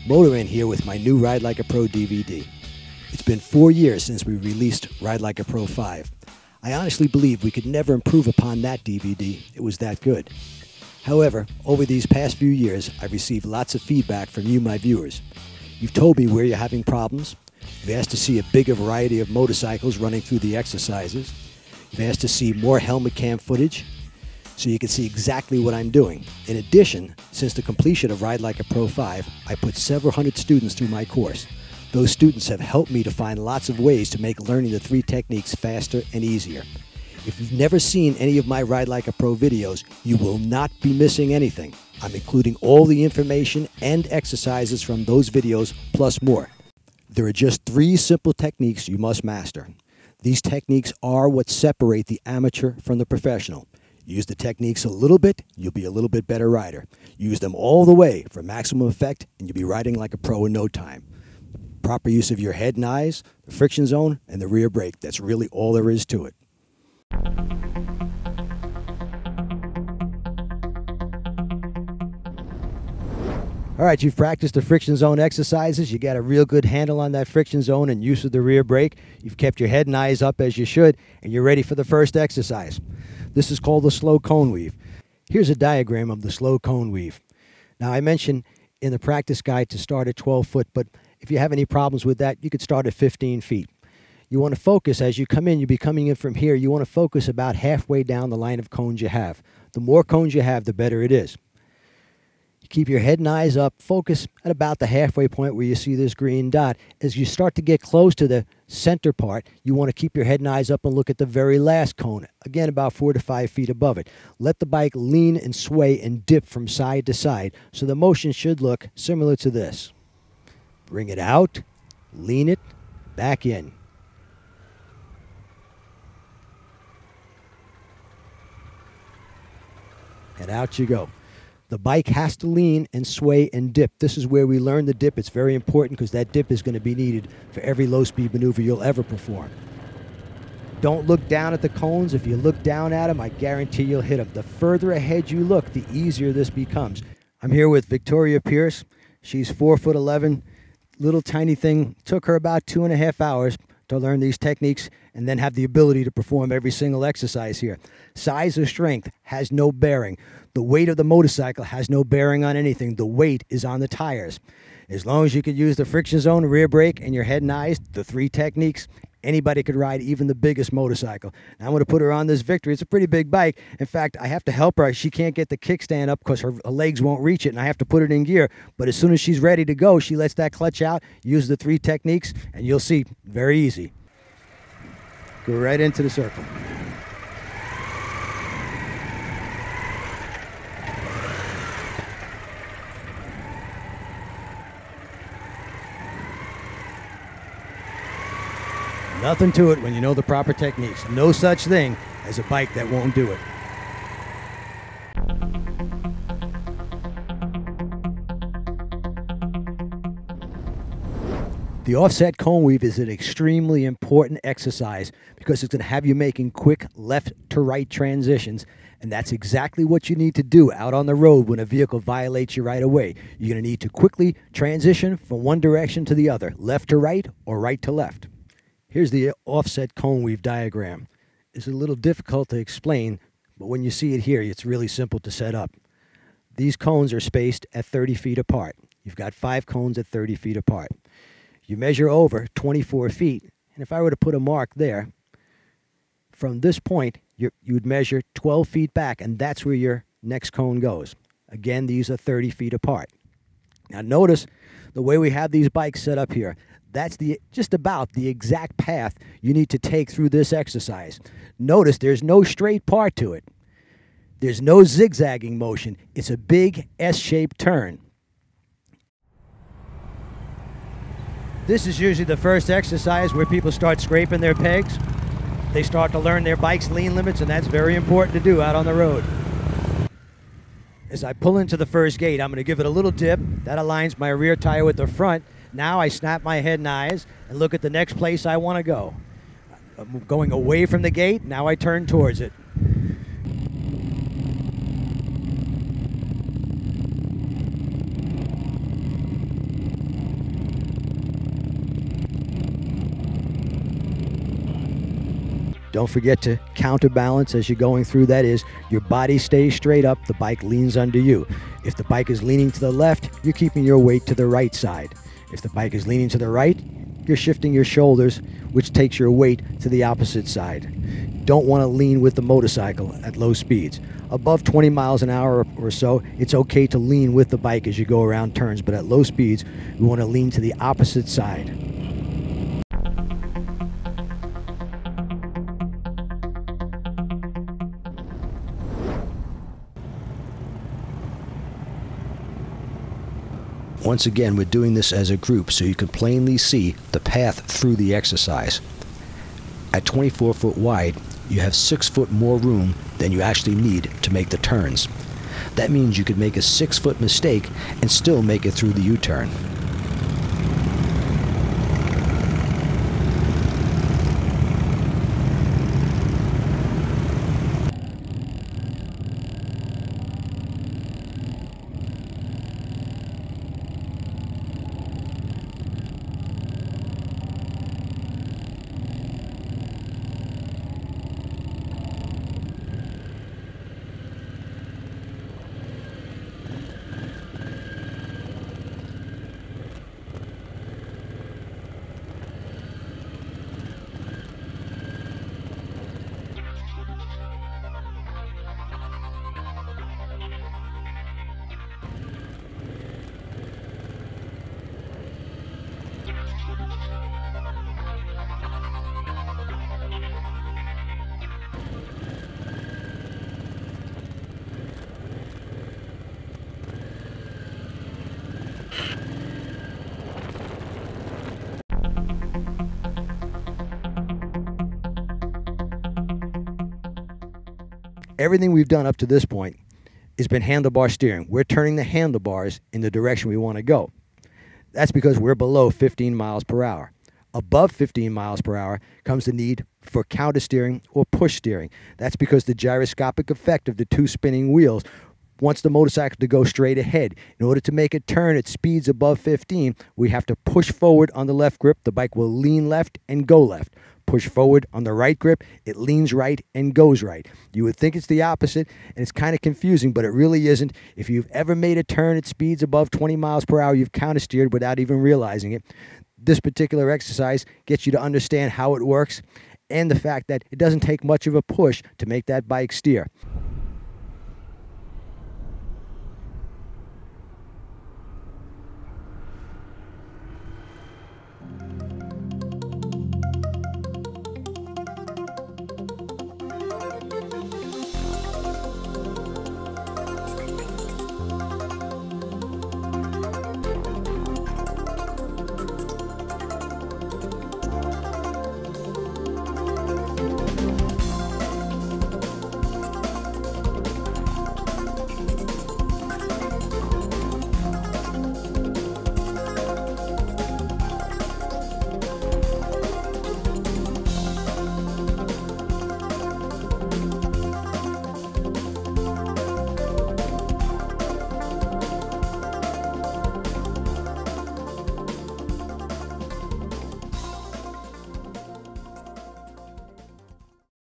Motorman here with my new Ride Like a Pro DVD. It's been 4 years since we released Ride Like a Pro 5. I honestly believe we could never improve upon that DVD. It was that good. However, over these past few years, I've received lots of feedback from you, my viewers. You've told me where you're having problems. You've asked to see a bigger variety of motorcycles running through the exercises. You've asked to see more helmet cam footage, so you can see exactly what I'm doing. In addition, since the completion of Ride Like a Pro 5, I put several hundred students through my course. Those students have helped me to find lots of ways to make learning the 3 techniques faster and easier. If you've never seen any of my Ride Like a Pro videos, you will not be missing anything. I'm including all the information and exercises from those videos, plus more. There are just 3 simple techniques you must master. These techniques are what separate the amateur from the professional. Use the techniques a little bit, you'll be a little bit better rider. Use them all the way for maximum effect, and you'll be riding like a pro in no time. Proper use of your head and eyes, the friction zone, and the rear brake. That's really all there is to it. All right, you've practiced the friction zone exercises. You got a real good handle on that friction zone and use of the rear brake. You've kept your head and eyes up as you should, and you're ready for the first exercise. This is called the slow cone weave. Here's a diagram of the slow cone weave. Now, I mentioned in the practice guide to start at 12 foot, but if you have any problems with that, you could start at 15 feet. You want to focus as you come in. You'll be coming in from here. You want to focus about halfway down the line of cones you have. The more cones you have, the better it is. Keep your head and eyes up. Focus at about the halfway point where you see this green dot. As you start to get close to the center part, you want to keep your head and eyes up and look at the very last cone. Again, about 4 to 5 feet above it. Let the bike lean and sway and dip from side to side. So the motion should look similar to this. Bring it out, lean it, back in. And out you go. The bike has to lean and sway and dip. This is where we learn the dip. It's very important because that dip is going to be needed for every low-speed maneuver you'll ever perform. Don't look down at the cones. If you look down at them, I guarantee you'll hit them. The further ahead you look, the easier this becomes. I'm here with Victoria Pierce. She's 4'11", little tiny thing. Took her about 2.5 hours to learn these techniques and then have the ability to perform every single exercise here. Size or strength has no bearing. The weight of the motorcycle has no bearing on anything. The weight is on the tires. As long as you can use the friction zone, rear brake, and your head and eyes, the 3 techniques, anybody could ride even the biggest motorcycle. Now I'm going to put her on this Victory. It's a pretty big bike. In fact, I have to help her. She can't get the kickstand up because her legs won't reach it, and I have to put it in gear. But as soon as she's ready to go, she lets that clutch out, use the 3 techniques, and you'll see, very easy. Go right into the circle. Nothing to it when you know the proper techniques. No such thing as a bike that won't do it. The offset cone weave is an extremely important exercise because it's going to have you making quick left to right transitions, and that's exactly what you need to do out on the road when a vehicle violates you right away. You're going to need to quickly transition from one direction to the other, left to right or right to left. Here's the offset cone weave diagram. It's a little difficult to explain, but when you see it here, it's really simple to set up. These cones are spaced at 30 feet apart. You've got 5 cones at 30 feet apart. You measure over 24 feet, and if I were to put a mark there, from this point, you would measure 12 feet back, and that's where your next cone goes. Again, these are 30 feet apart. Now notice the way we have these bikes set up here. That's just about the exact path you need to take through this exercise. Notice there's no straight part to it. There's no zigzagging motion. It's a big S-shaped turn. This is usually the first exercise where people start scraping their pegs. They start to learn their bike's lean limits, and that's very important to do out on the road. As I pull into the first gate, I'm going to give it a little dip. That aligns my rear tire with the front. Now I snap my head and eyes and look at the next place I want to go. I'm going away from the gate. Now I turn towards it. Don't forget to counterbalance as you're going through. That is, your body stays straight up, the bike leans under you. If the bike is leaning to the left, you're keeping your weight to the right side. If the bike is leaning to the right, you're shifting your shoulders, which takes your weight to the opposite side. Don't want to lean with the motorcycle at low speeds. Above 20 miles an hour or so, it's okay to lean with the bike as you go around turns, but at low speeds, we want to lean to the opposite side. Once again, we're doing this as a group so you can plainly see the path through the exercise. At 24 foot wide, you have 6 foot more room than you actually need to make the turns. That means you could make a 6 foot mistake and still make it through the U-turn. Everything we've done up to this point has been handlebar steering. We're turning the handlebars in the direction we want to go. That's because we're below 15 miles per hour. Above 15 miles per hour comes the need for counter steering or push steering. That's because the gyroscopic effect of the two spinning wheels wants the motorcycle to go straight ahead. In order to make a turn at speeds above 15, we have to push forward on the left grip. The bike will lean left and go left. Push forward on the right grip, it leans right and goes right. You would think it's the opposite, and it's kind of confusing, but it really isn't. If you've ever made a turn at speeds above 20 miles per hour, you've counter steered without even realizing it. This particular exercise gets you to understand how it works and the fact that it doesn't take much of a push to make that bike steer.